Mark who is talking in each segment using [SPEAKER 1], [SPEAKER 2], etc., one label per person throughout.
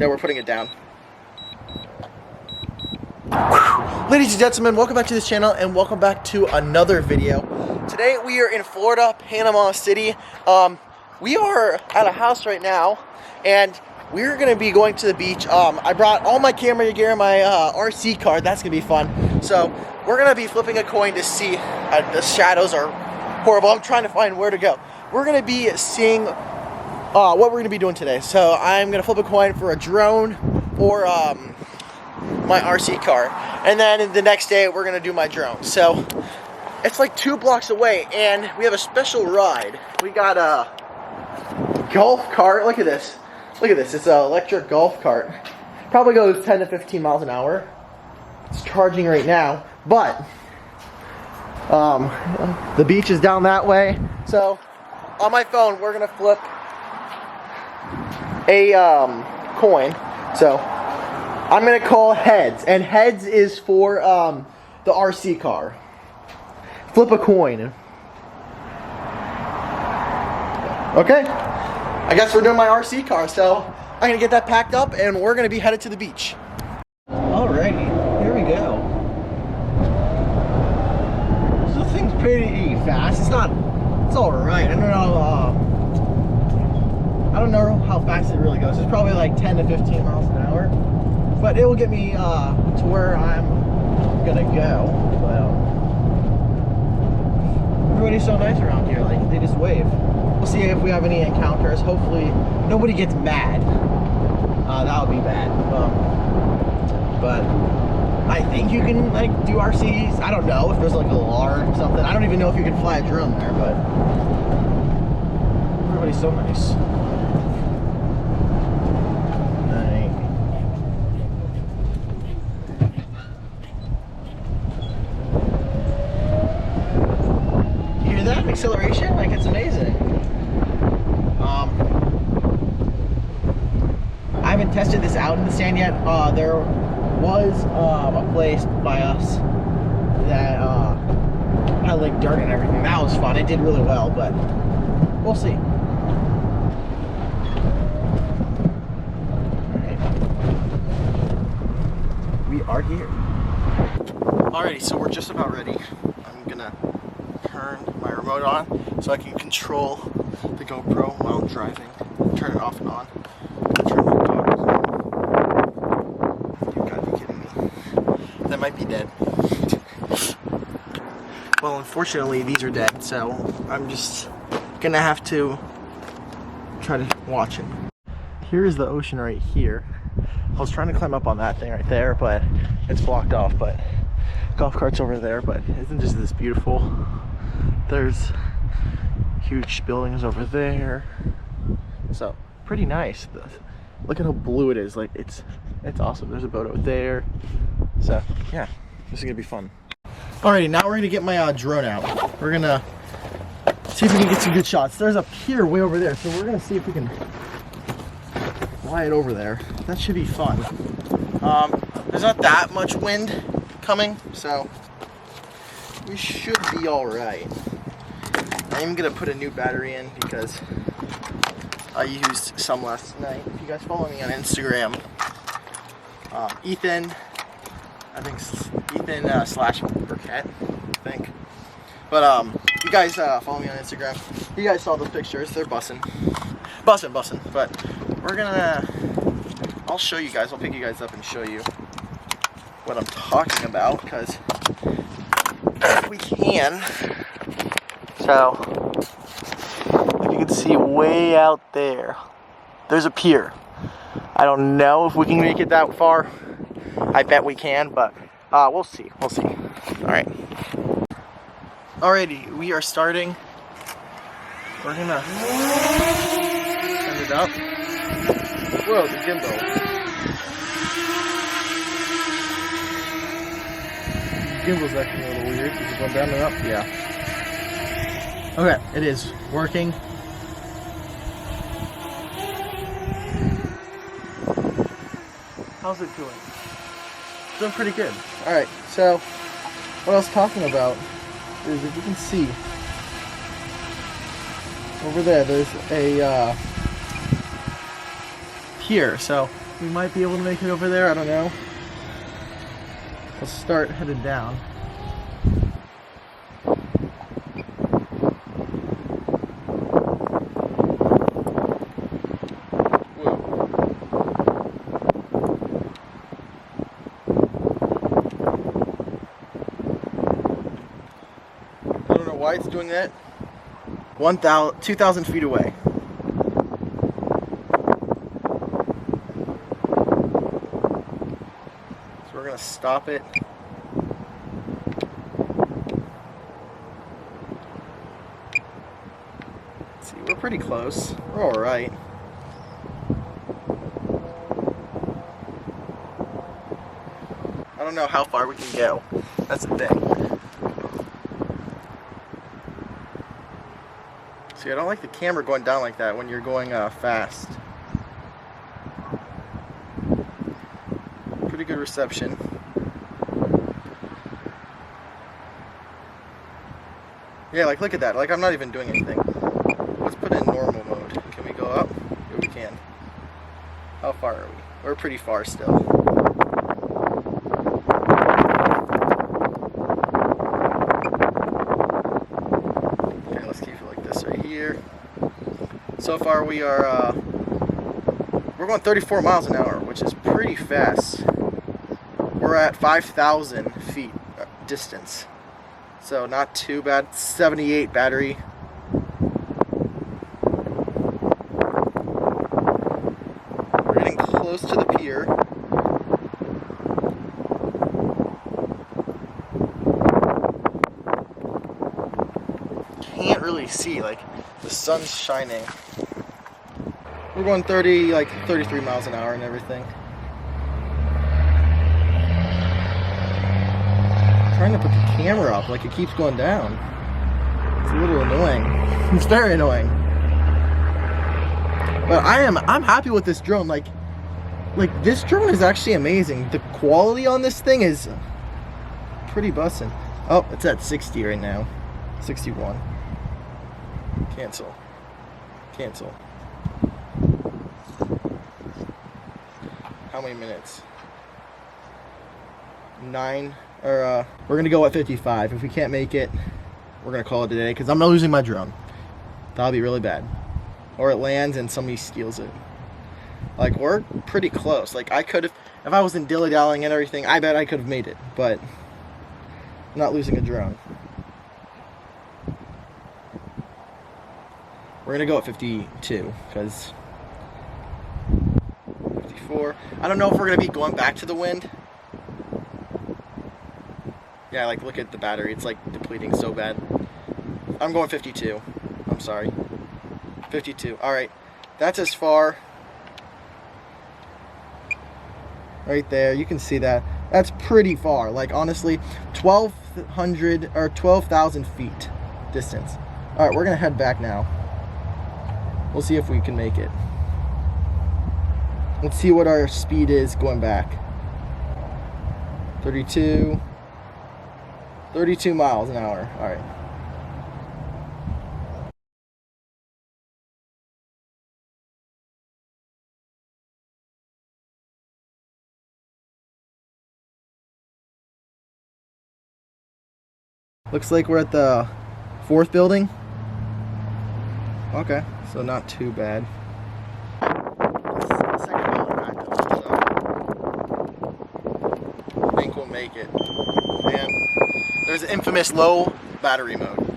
[SPEAKER 1] Yeah, we're putting it down. Ladies and gentlemen, welcome back to this channel and welcome back to another video. Today we are in Florida, Panama City. We are at a house right now and we're gonna be going to the beach. I brought all my camera gear, my RC card. That's gonna be fun. So we're gonna be flipping a coin to see. The shadows are horrible. I'm trying to find where to go. We're gonna be seeing what we're gonna be doing today. So I'm gonna flip a coin for a drone or my RC car, and then the next day we're gonna do my drone. So it's like 2 blocks away, and we have a special ride. We got a golf cart. Look at this. Look at this. It's an electric golf cart. Probably goes 10 to 15 miles an hour. It's charging right now, but the beach is down that way. So on my phone, we're gonna flip a coin. So I'm gonna call heads, and heads is for the RC car. Flip a coin. Okay, I guess we're doing my RC car, so I'm gonna get that packed up and we're gonna be headed to the beach. Alrighty, here we go. So the thing's pretty fast. It's alright. I don't know how fast it really goes. It's probably like 10 to 15 miles an hour. But it will get me to where I'm gonna go. But everybody's so nice around here. Like, they just wave. We'll see if we have any encounters. Hopefully, nobody gets mad. That would be bad. But I think you can like do RCs. I don't know if there's like a law or something. I don't even know if you can fly a drone there. But everybody's so nice. Acceleration, like, it's amazing. I haven't tested this out in the sand yet. There was a place by us that had like dirt and everything. That was fun. It did really well, but we'll see. Alright. We are here. Alrighty, so we're just about ready. I'm gonna turn my remote on so I can control the GoPro while I'm driving. Turn it off and on. Turn my goggles on. You gotta be kidding me. That might be dead. Well, unfortunately, these are dead, so I'm just gonna have to try to watch it. Here is the ocean right here. I was trying to climb up on that thing right there, but it's blocked off. But golf cart's over there, but isn't just this beautiful? There's huge buildings over there, so pretty nice. Look at how blue it is. Like, it's awesome. There's a boat over there, so yeah, this is gonna be fun. Alrighty, now we're gonna get my drone out. We're gonna see if we can get some good shots. There's a pier way over there, so we're gonna see if we can fly it over there. That should be fun. There's not that much wind coming, so we should be all right. I'm gonna put a new battery in because I used some last night. If you guys follow me on Instagram, Ethan, I think Ethan slash Burkett, I think. But you guys follow me on Instagram. You guys saw those pictures. They're bussin'. But we're gonna. I'll show you guys. I'll pick you guys up and show you what I'm talking about because we can. So, if you can see way out there, there's a pier. I don't know if we can make it that far. I bet we can, but we'll see. We'll see. Alright. Alrighty, we are starting. We're gonna send it up. Whoa, the gimbal. Gimbal's acting a little weird. Is it going down and up? Yeah. Okay, it is working. How's it doing? Doing pretty good. Alright, so what I was talking about is, if you can see over there, there's a pier. So We might be able to make it over there, I don't know. Let's start headed down. I don't know why it's doing that. 2,000 feet away. So we're gonna stop it. Let's see, we're pretty close. We're all right. I don't know how far we can go. That's the thing. See, I don't like the camera going down like that when you're going fast. Pretty good reception. Yeah, like look at that. Like I'm not even doing anything. Let's put it in normal mode. Can we go up? Yeah, we can. How far are we? We're pretty far still. Okay, let's keep it like this right here. So far we are we're going 34 miles an hour, which is pretty fast. We're at 5,000 feet distance. So not too bad. 78 battery. We're getting close to the pier. Can't really see, like the sun's shining. We're going 33 miles an hour and everything. Trying to put the camera up, like it keeps going down. It's a little annoying. It's very annoying. But I'm happy with this drone. Like this drone is actually amazing. The quality on this thing is pretty bussin'. Oh, it's at 60 right now. 61. Cancel. Cancel. How many minutes? 9. Or we're gonna go at 55. If we can't make it, we're gonna call it a day because I'm not losing my drone. That'll be really bad. Or it lands and somebody steals it. Like we're pretty close. Like I could have, if I wasn't dilly-dallying and everything, I bet I could have made it. But I'm not losing a drone. We're gonna go at 52 because 54. I don't know if we're gonna be going back to the wind. Yeah, like look at the battery. It's like depleting so bad. I'm going 52. I'm sorry. 52. Alright. That's as far. Right there. You can see that. That's pretty far. Like honestly, 1,200 or 12,000 feet distance. Alright, we're going to head back now. We'll see if we can make it. Let's see what our speed is going back. 32 miles an hour. All right. Looks like we're at the 4th building. Okay, so not too bad. Second building back though, so I think we'll make it. Man, there's an infamous low battery mode.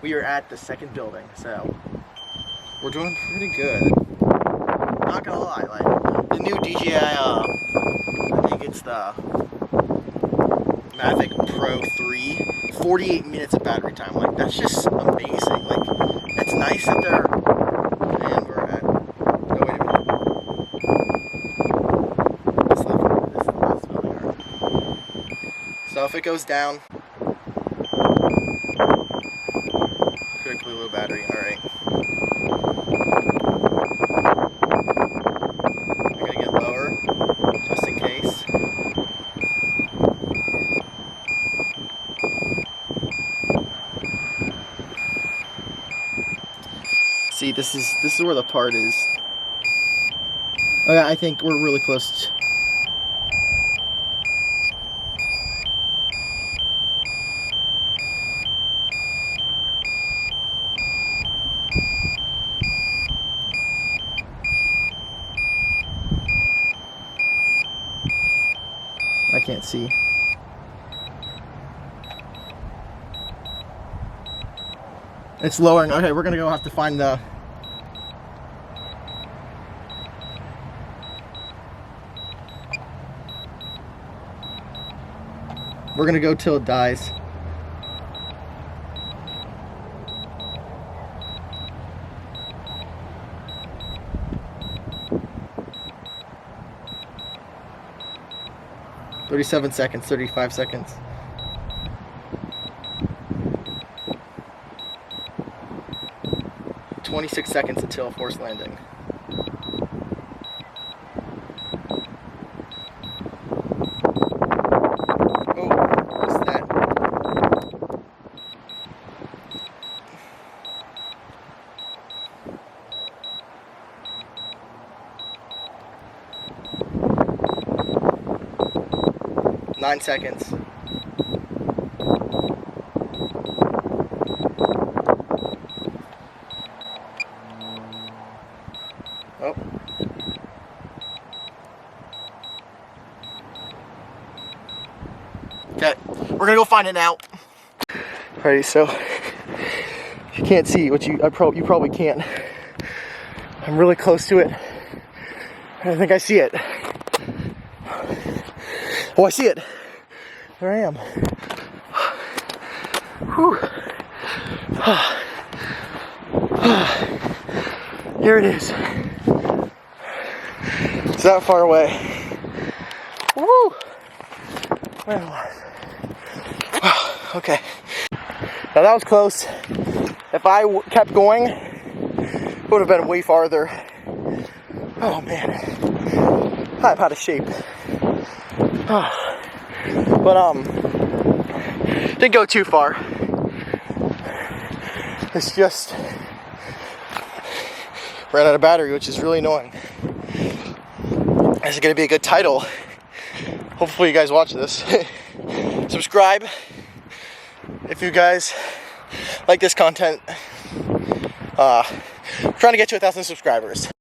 [SPEAKER 1] We are at the 2nd building, so we're doing pretty good. Not gonna lie, like the new DJI, I think it's the Mavic Pro 3, 48 minutes of battery time. Like that's just amazing. Like it's nice that they're, and we're at, oh wait a minute. This building, alright. So if it goes down, critically low battery, alright. I'm gonna get lower, just in case. See, this is where the part is. Oh yeah, I think we're really close. I can't see. It's lowering. Okay, we're gonna go have to find the... We're gonna go till it dies. "37 seconds, 35 seconds. "26 seconds until forced landing. Oh, what's that? "9 seconds. Oh. Okay, we're gonna go find it now. Alrighty, so you can't see what you probably can't. I'm really close to it. I think I see it. Oh, I see it. There I am. Whew. Here it is. It's that far away. Woo! Well, okay. Now that was close. If I kept going, it would have been way farther. Oh man, I'm out of shape. But didn't go too far. It's just ran out of battery, which is really annoying. This is gonna be a good title. Hopefully you guys watch this. Subscribe if you guys like this content. Trying to get to 1,000 subscribers.